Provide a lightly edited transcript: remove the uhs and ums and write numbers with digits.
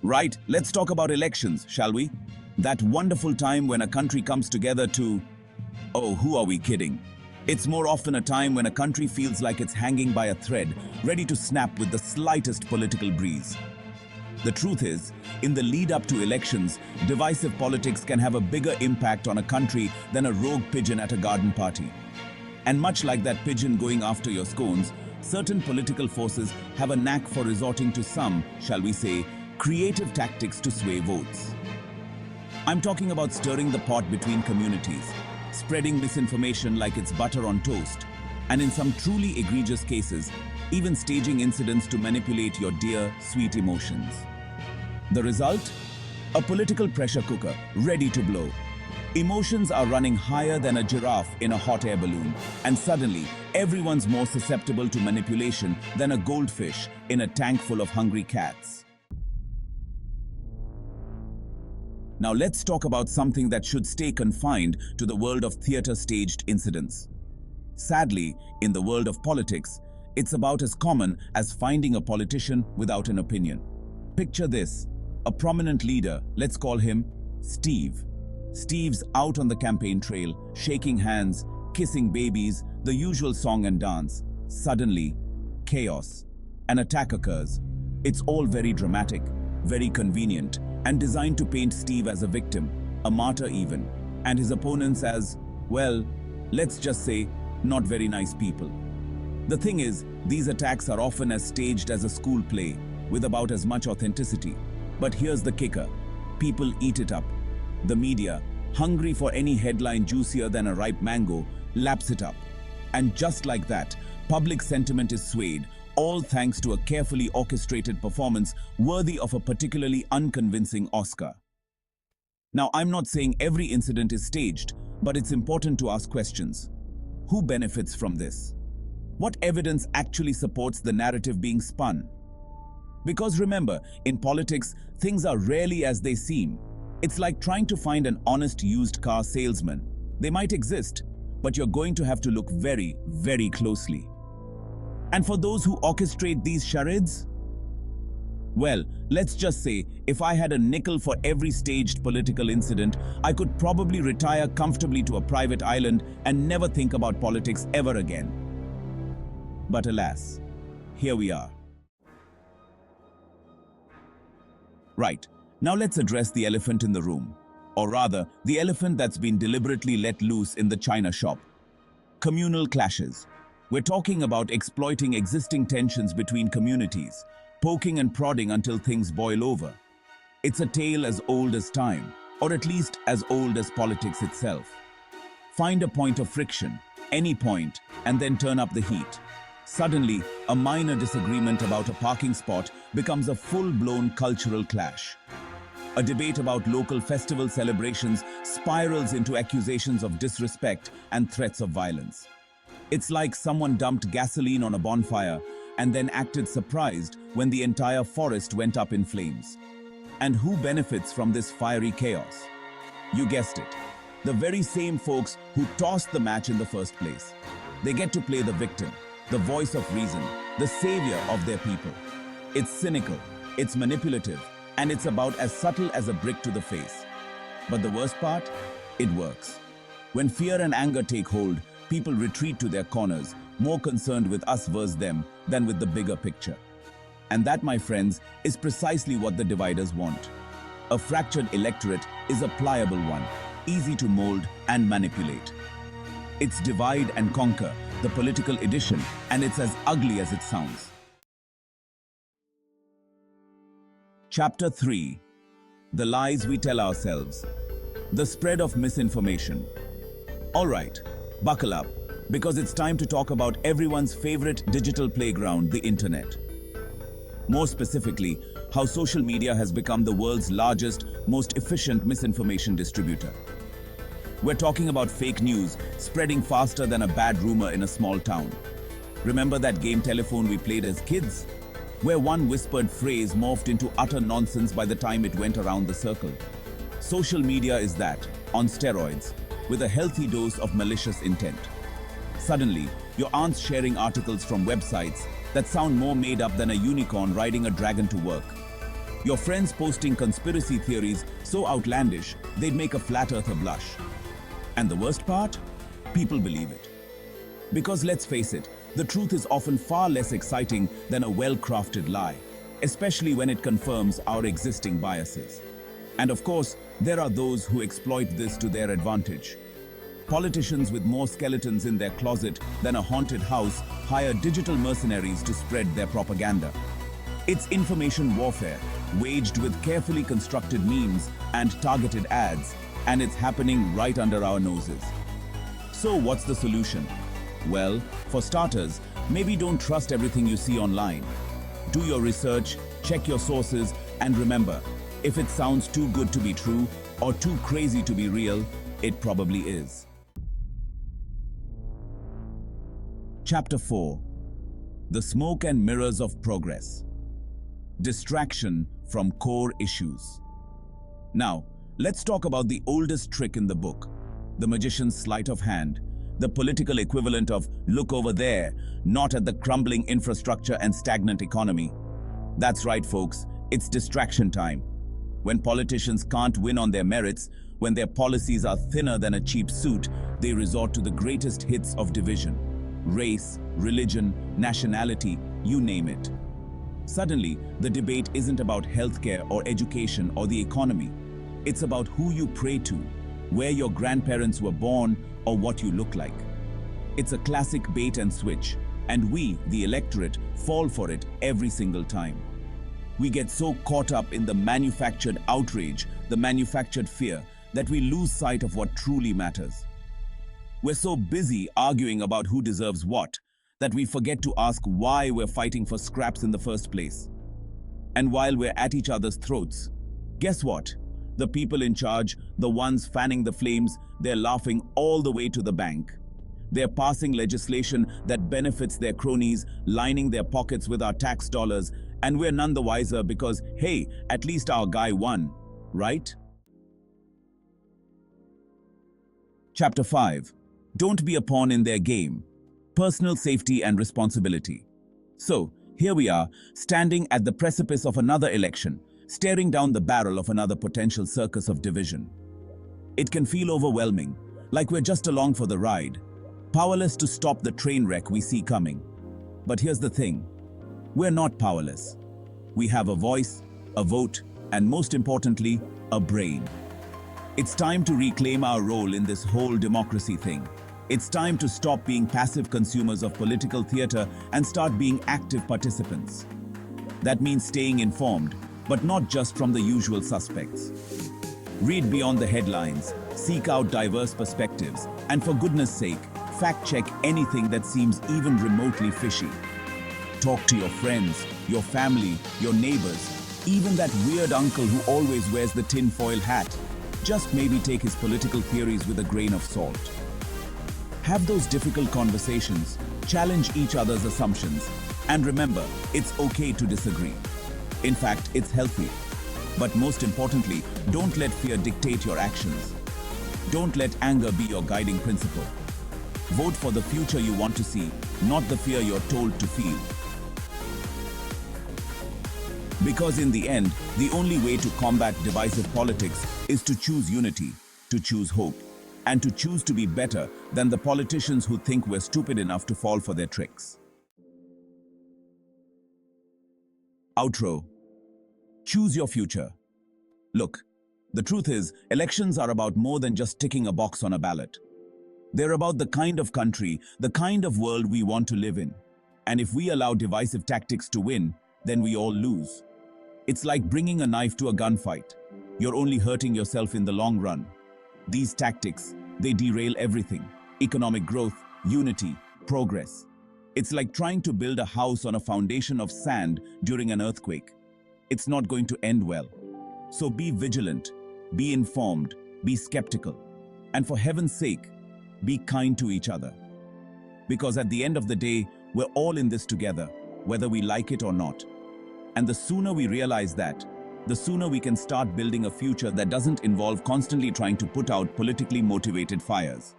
Right, let's talk about elections, shall we? That wonderful time when a country comes together to... Oh, who are we kidding? It's more often a time when a country feels like it's hanging by a thread, ready to snap with the slightest political breeze. The truth is, in the lead up to elections, divisive politics can have a bigger impact on a country than a rogue pigeon at a garden party. And much like that pigeon going after your scones, certain political forces have a knack for resorting to some, shall we say, creative tactics to sway votes. I'm talking about stirring the pot between communities, spreading misinformation like it's butter on toast, and in some truly egregious cases, even staging incidents to manipulate your dear, sweet emotions. The result? A political pressure cooker, ready to blow. Emotions are running higher than a giraffe in a hot air balloon, and suddenly, everyone's more susceptible to manipulation than a goldfish in a tank full of hungry cats. Now let's talk about something that should stay confined to the world of theater-staged incidents. Sadly, in the world of politics, it's about as common as finding a politician without an opinion. Picture this, a prominent leader, let's call him Steve. Steve's out on the campaign trail, shaking hands, kissing babies, the usual song and dance. Suddenly, chaos. An attack occurs. It's all very dramatic, very convenient, and designed to paint Steve as a victim, a martyr even, and his opponents as, well, let's just say, not very nice people. The thing is, these attacks are often as staged as a school play, with about as much authenticity. But here's the kicker. People eat it up. The media, hungry for any headline juicier than a ripe mango, laps it up. And just like that, public sentiment is swayed, all thanks to a carefully orchestrated performance worthy of a particularly unconvincing Oscar. Now, I'm not saying every incident is staged, but it's important to ask questions. Who benefits from this? What evidence actually supports the narrative being spun? Because remember, in politics, things are rarely as they seem. It's like trying to find an honest used car salesman. They might exist, but you're going to have to look very, very closely. And for those who orchestrate these charades? Well, let's just say, if I had a nickel for every staged political incident, I could probably retire comfortably to a private island and never think about politics ever again. But alas, here we are. Right, now let's address the elephant in the room. Or rather, the elephant that's been deliberately let loose in the china shop. Communal clashes. We're talking about exploiting existing tensions between communities, poking and prodding until things boil over. It's a tale as old as time, or at least as old as politics itself. Find a point of friction, any point, and then turn up the heat. Suddenly, a minor disagreement about a parking spot becomes a full-blown cultural clash. A debate about local festival celebrations spirals into accusations of disrespect and threats of violence. It's like someone dumped gasoline on a bonfire and then acted surprised when the entire forest went up in flames. And who benefits from this fiery chaos? You guessed it, the very same folks who tossed the match in the first place. They get to play the victim, the voice of reason, the savior of their people. It's cynical, it's manipulative, and it's about as subtle as a brick to the face. But the worst part? It works. When fear and anger take hold, people retreat to their corners, more concerned with us versus them than with the bigger picture. And that, my friends, is precisely what the dividers want. A fractured electorate is a pliable one, easy to mold and manipulate. It's divide and conquer, the political edition, and it's as ugly as it sounds. Chapter 3. The lies we tell ourselves. The spread of misinformation. All right, buckle up, because it's time to talk about everyone's favorite digital playground, the internet. More specifically, how social media has become the world's largest, most efficient misinformation distributor. We're talking about fake news spreading faster than a bad rumor in a small town. Remember that game telephone we played as kids? Where one whispered phrase morphed into utter nonsense by the time it went around the circle. Social media is that, on steroids, with a healthy dose of malicious intent. Suddenly, your aunt's sharing articles from websites that sound more made up than a unicorn riding a dragon to work. Your friends posting conspiracy theories so outlandish, they'd make a flat earther blush. And the worst part? People believe it. Because let's face it, the truth is often far less exciting than a well-crafted lie, especially when it confirms our existing biases. And of course, there are those who exploit this to their advantage. Politicians with more skeletons in their closet than a haunted house hire digital mercenaries to spread their propaganda. It's information warfare, waged with carefully constructed memes and targeted ads, and it's happening right under our noses. So what's the solution? Well, for starters, maybe don't trust everything you see online. Do your research, check your sources, and remember, if it sounds too good to be true or too crazy to be real, it probably is. Chapter 4. The Smoke and Mirrors of Progress. Distraction from core issues. Now, let's talk about the oldest trick in the book, the magician's sleight of hand, the political equivalent of look over there, not at the crumbling infrastructure and stagnant economy. That's right, folks, it's distraction time. When politicians can't win on their merits, when their policies are thinner than a cheap suit, they resort to the greatest hits of division. Race, religion, nationality, you name it. Suddenly, the debate isn't about healthcare or education or the economy. It's about who you pray to, where your grandparents were born, or what you look like. It's a classic bait and switch, and we, the electorate, fall for it every single time. We get so caught up in the manufactured outrage, the manufactured fear, that we lose sight of what truly matters. We're so busy arguing about who deserves what, that we forget to ask why we're fighting for scraps in the first place. And while we're at each other's throats, guess what? The people in charge, the ones fanning the flames, they're laughing all the way to the bank. They're passing legislation that benefits their cronies, lining their pockets with our tax dollars, and we're none the wiser because, hey, at least our guy won, right? Chapter 5. Don't be a pawn in their game. Personal safety and responsibility. So, here we are, standing at the precipice of another election, staring down the barrel of another potential circus of division. It can feel overwhelming, like we're just along for the ride, powerless to stop the train wreck we see coming. But here's the thing, we're not powerless. We have a voice, a vote, and most importantly, a brain. It's time to reclaim our role in this whole democracy thing. It's time to stop being passive consumers of political theater and start being active participants. That means staying informed, but not just from the usual suspects. Read beyond the headlines, seek out diverse perspectives, and for goodness sake, fact-check anything that seems even remotely fishy. Talk to your friends, your family, your neighbors, even that weird uncle who always wears the tin-foil hat. Just maybe take his political theories with a grain of salt. Have those difficult conversations, challenge each other's assumptions, and remember, it's okay to disagree. In fact, it's healthy. But most importantly, don't let fear dictate your actions. Don't let anger be your guiding principle. Vote for the future you want to see, not the fear you're told to feel. Because in the end, the only way to combat divisive politics is to choose unity, to choose hope, and to choose to be better than the politicians who think we're stupid enough to fall for their tricks. Outro. Choose your future. Look, the truth is, elections are about more than just ticking a box on a ballot. They're about the kind of country, the kind of world we want to live in. And if we allow divisive tactics to win, then we all lose. It's like bringing a knife to a gunfight. You're only hurting yourself in the long run. These tactics, they derail everything. Economic growth, unity, progress. It's like trying to build a house on a foundation of sand during an earthquake. It's not going to end well. So be vigilant, be informed, be skeptical. And for heaven's sake, be kind to each other. Because at the end of the day, we're all in this together, whether we like it or not. And the sooner we realize that, the sooner we can start building a future that doesn't involve constantly trying to put out politically motivated fires.